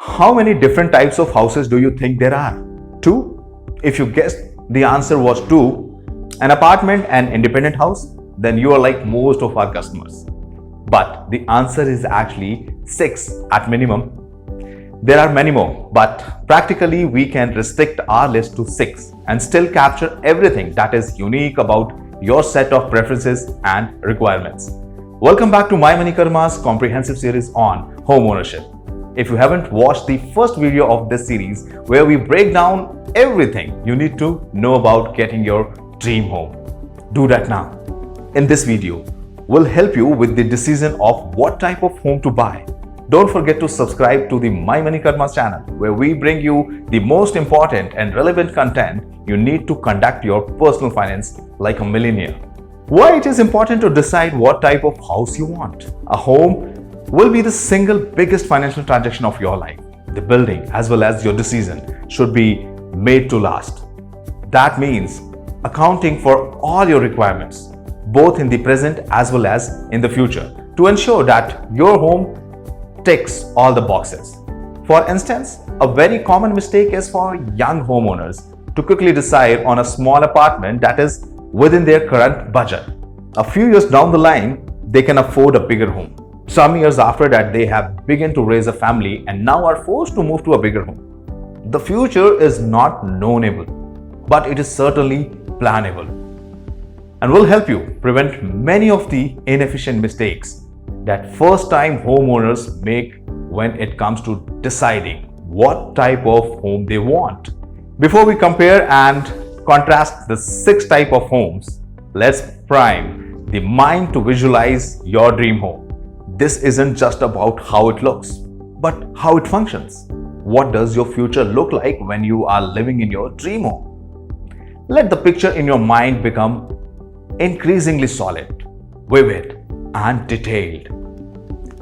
How many different types of houses do you think there are? Two? If you guessed the answer was two, an apartment and independent house, then you are like most of our customers. But the answer is actually six at minimum. There are many more, but practically we can restrict our list to six and still capture everything that is unique about your set of preferences and requirements. Welcome back to My Money Karma's comprehensive series on home ownership. If you haven't watched the first video of this series where we break down everything you need to know about getting your dream home, do that now. In this video, we'll help you with the decision of what type of home to buy. Don't forget to subscribe to the My Money Karma's channel where we bring you the most important and relevant content you need to conduct your personal finance like a millionaire. Why it is important to decide what type of house you want. A home will be the single biggest financial transaction of your life. The building as well as your decision should be made to last. That means accounting for all your requirements, both in the present as well as in the future, to ensure that your home ticks all the boxes. For instance, a very common mistake is for young homeowners to quickly decide on a small apartment that is within their current budget. A few years down the line, they can afford a bigger home. Some years after that, they have begun to raise a family and now are forced to move to a bigger home. The future is not knownable, but it is certainly plannable, and will help you prevent many of the inefficient mistakes that first-time homeowners make when it comes to deciding what type of home they want. Before we compare and contrast the six types of homes, let's prime the mind to visualize your dream home. This isn't just about how it looks, but how it functions. What does your future look like when you are living in your dream home? Let the picture in your mind become increasingly solid, vivid, and detailed.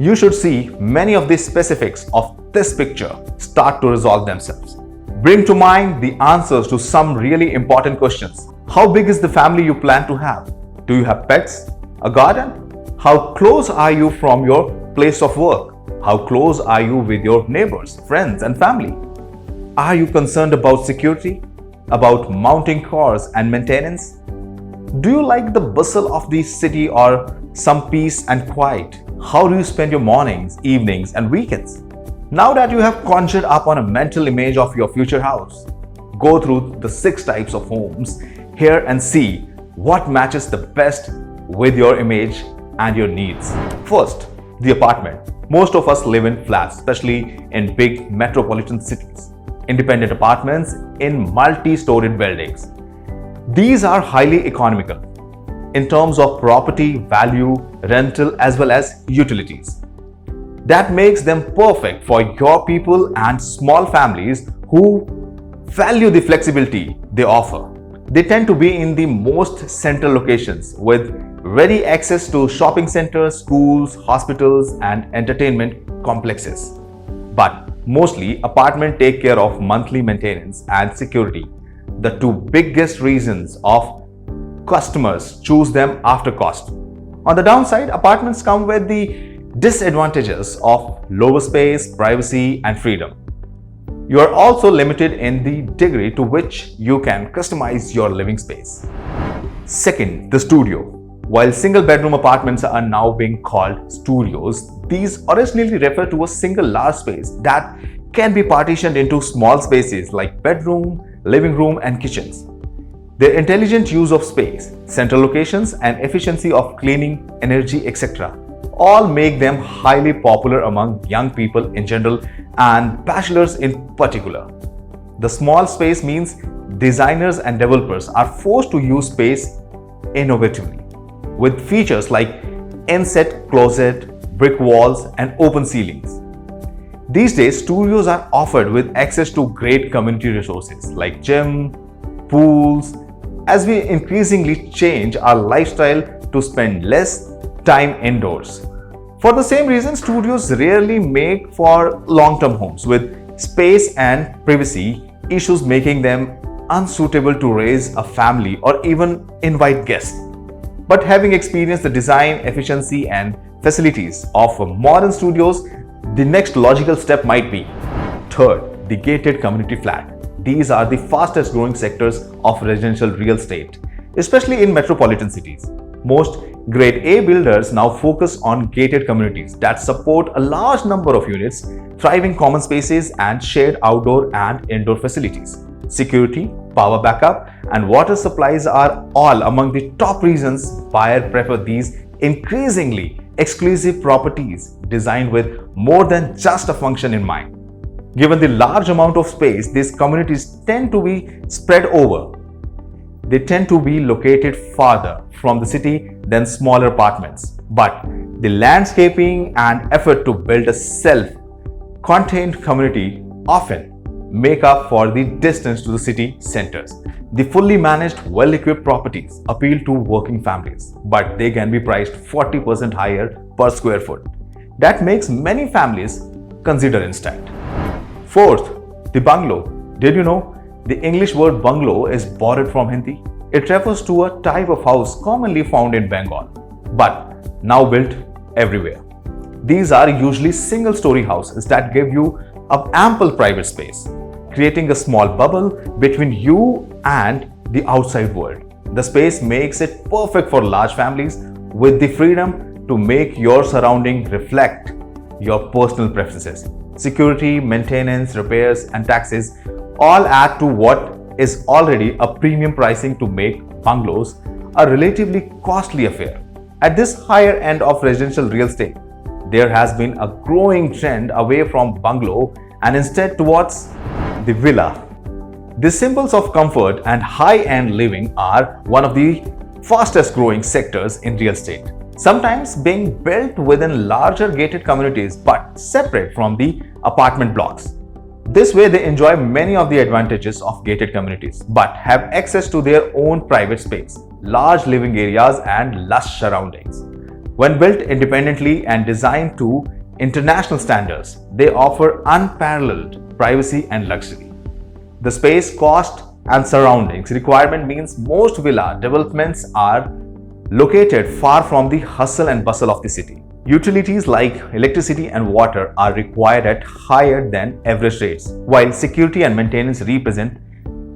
You should see many of the specifics of this picture start to resolve themselves. Bring to mind the answers to some really important questions. How big is the family you plan to have? Do you have pets? A garden? How close are you from your place of work? How close are you with your neighbors, friends, and family? Are you concerned about security? About mounting cars and maintenance? Do you like the bustle of the city or some peace and quiet? How do you spend your mornings, evenings, and weekends? Now that you have conjured up on a mental image of your future house, go through the six types of homes here and see what matches the best with your image and your needs. First, the apartment. Most of us live in flats, especially in big metropolitan cities. Independent apartments in multi-storied buildings. These are highly economical in terms of property, value, rental, as well as utilities. That makes them perfect for your people and small families who value the flexibility they offer. They tend to be in the most central locations with ready access to shopping centers, schools, hospitals, and entertainment complexes. But mostly, apartments take care of monthly maintenance and security, the two biggest reasons of customers choose them after cost. On the downside, apartments come with the disadvantages of lower space, privacy, and freedom. You are also limited in the degree to which you can customize your living space. Second, the studio. While single-bedroom apartments are now being called studios, these originally refer to a single large space that can be partitioned into small spaces like bedroom, living room, and kitchens. Their intelligent use of space, central locations, and efficiency of cleaning, energy, etc. all make them highly popular among young people in general and bachelors in particular. The small space means designers and developers are forced to use space innovatively, with features like inset closet, brick walls, and open ceilings. These days, studios are offered with access to great community resources like gym, pools, as we increasingly change our lifestyle to spend less time indoors. For the same reason, studios rarely make for long-term homes with space and privacy issues, making them unsuitable to raise a family or even invite guests. But having experienced the design, efficiency, and facilities of modern studios, the next logical step might be Third, the gated community flat. These are the fastest growing sectors of residential real estate, especially in metropolitan cities. Most Grade A builders now focus on gated communities that support a large number of units, thriving common spaces, and shared outdoor and indoor facilities. Security, power backup, and water supplies are all among the top reasons buyers prefer these increasingly exclusive properties designed with more than just a function in mind. Given the large amount of space, these communities tend to be spread over. They tend to be located farther from the city than smaller apartments. But the landscaping and effort to build a self-contained community often make up for the distance to the city centers. The fully managed, well-equipped properties appeal to working families, but they can be priced 40% higher per square foot. That makes many families consider instead. Fourth, the bungalow. Did you know the English word bungalow is borrowed from Hindi? It refers to a type of house commonly found in Bengal, but now built everywhere. These are usually single-story houses that give you an ample private space, creating a small bubble between you and the outside world. The space makes it perfect for large families with the freedom to make your surrounding reflect your personal preferences. Security, maintenance, repairs, and taxes all add to what is already a premium pricing to make bungalows a relatively costly affair. At this higher end of residential real estate, there has been a growing trend away from bungalow and instead towards the villa. The symbols of comfort and high-end living are one of the fastest growing sectors in real estate, sometimes being built within larger gated communities but separate from the apartment blocks. This way, they enjoy many of the advantages of gated communities but have access to their own private space, large living areas, and lush surroundings. When built independently and designed to international standards, they offer unparalleled privacy and luxury. The space, cost, and surroundings requirement means most villa developments are located far from the hustle and bustle of the city. Utilities like electricity and water are required at higher than average rates, while security and maintenance represent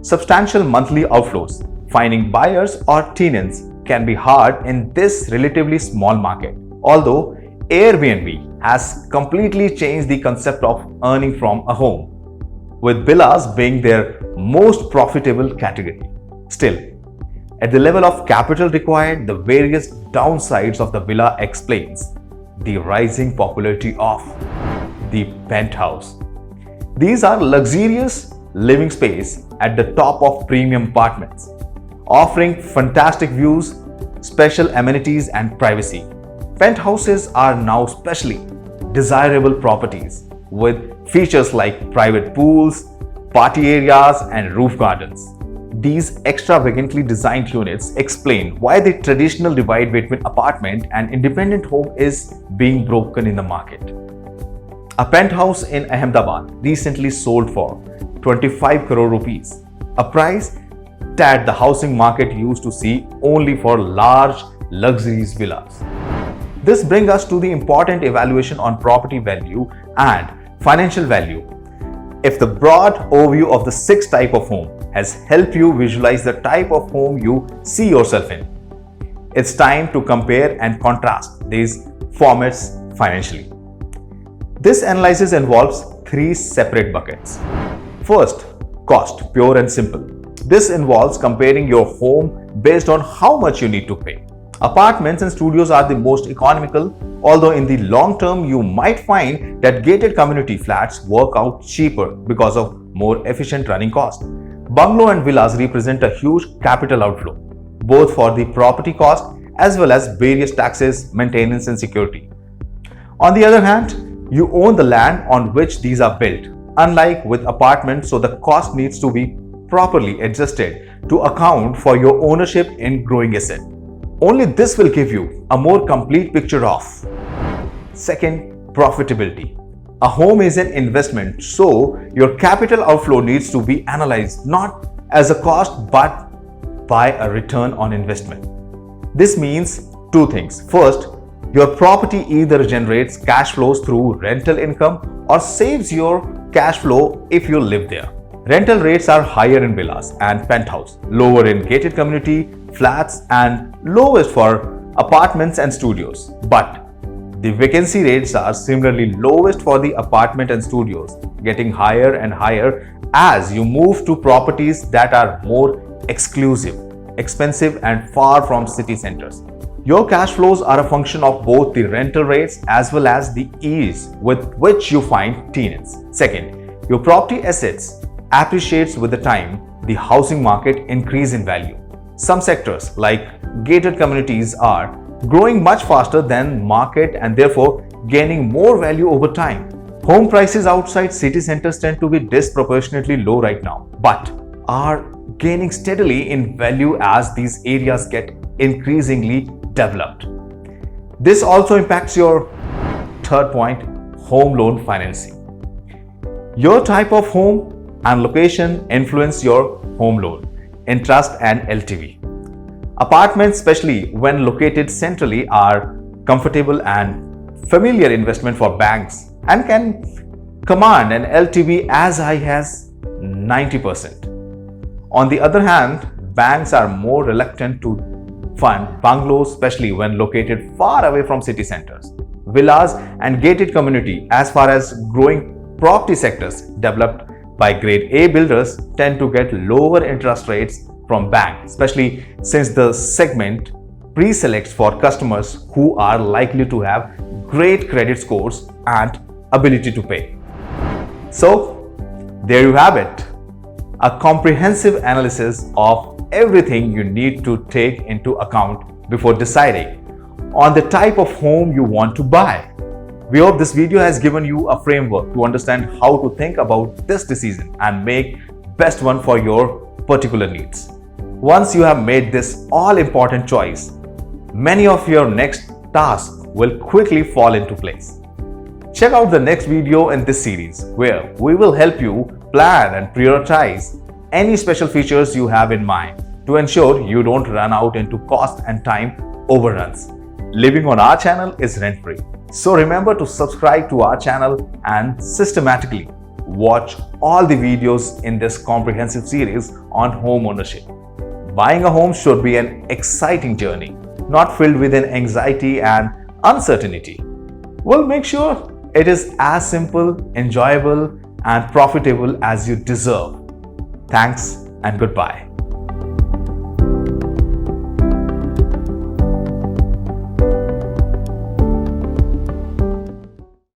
substantial monthly outflows. Finding buyers or tenants can be hard in this relatively small market, although Airbnb has completely changed the concept of earning from a home, with villas being their most profitable category. Still, at the level of capital required, the various downsides of the villa explains the rising popularity of the penthouse. These are luxurious living space at the top of premium apartments, offering fantastic views, special amenities, and privacy. Penthouses are now specially desirable properties with features like private pools, party areas, and roof gardens. These extravagantly designed units explain why the traditional divide between apartment and independent home is being broken in the market. A penthouse in Ahmedabad recently sold for 25 crore rupees, a price that the housing market used to see only for large luxurious villas. This brings us to the important evaluation on property value and financial value. If the broad overview of the 6 types of home has helped you visualize the type of home you see yourself in, it's time to compare and contrast these formats financially. This analysis involves 3 separate buckets. First, cost, pure and simple. This involves comparing your home based on how much you need to pay. Apartments and studios are the most economical, although in the long term you might find that gated community flats work out cheaper because of more efficient running costs. Bungalow and villas represent a huge capital outflow, both for the property cost as well as various taxes, maintenance, and security. On the other hand, you own the land on which these are built, unlike with apartments, so the cost needs to be properly adjusted to account for your ownership in growing asset. Only this will give you a more complete picture of. Second, profitability. A home is an investment, so your capital outflow needs to be analyzed not as a cost but by a return on investment. This means 2 things. First, Your property either generates cash flows through rental income or saves your cash flow if you live there. Rental rates are higher in villas and penthouse, lower in gated community, flats, and lowest for apartments and studios. But the vacancy rates are similarly lowest for the apartment and studios, getting higher and higher as you move to properties that are more exclusive, expensive, and far from city centers. Your cash flows are a function of both the rental rates as well as the ease with which you find tenants. Second, your property assets appreciates with the time the housing market increase in value. Some sectors like gated communities are growing much faster than market and therefore gaining more value over time. Home prices outside city centers tend to be disproportionately low right now, but are gaining steadily in value as these areas get increasingly developed. This also impacts your third point, home loan financing. Your type of home and location influence your home loan, interest, and LTV. Apartments, especially when located centrally, are comfortable and familiar investment for banks and can command an LTV as high as 90%. On the other hand, banks are more reluctant to fund bungalows, especially when located far away from city centers. Villas and gated community, as far as growing property sectors developed by grade A builders, tend to get lower interest rates from banks, especially since the segment pre-selects for customers who are likely to have great credit scores and ability to pay. So, there you have it, a comprehensive analysis of everything you need to take into account before deciding on the type of home you want to buy. We hope this video has given you a framework to understand how to think about this decision and make best one for your particular needs. Once you have made this all-important choice, many of your next tasks will quickly fall into place. Check out the next video in this series where we will help you plan and prioritize any special features you have in mind to ensure you don't run out into cost and time overruns. Living on our channel is rent-free. So remember to subscribe to our channel and systematically watch all the videos in this comprehensive series on home ownership. Buying a home should be an exciting journey, not filled with an anxiety and uncertainty. We'll make sure it is as simple, enjoyable, and profitable as you deserve. Thanks and goodbye.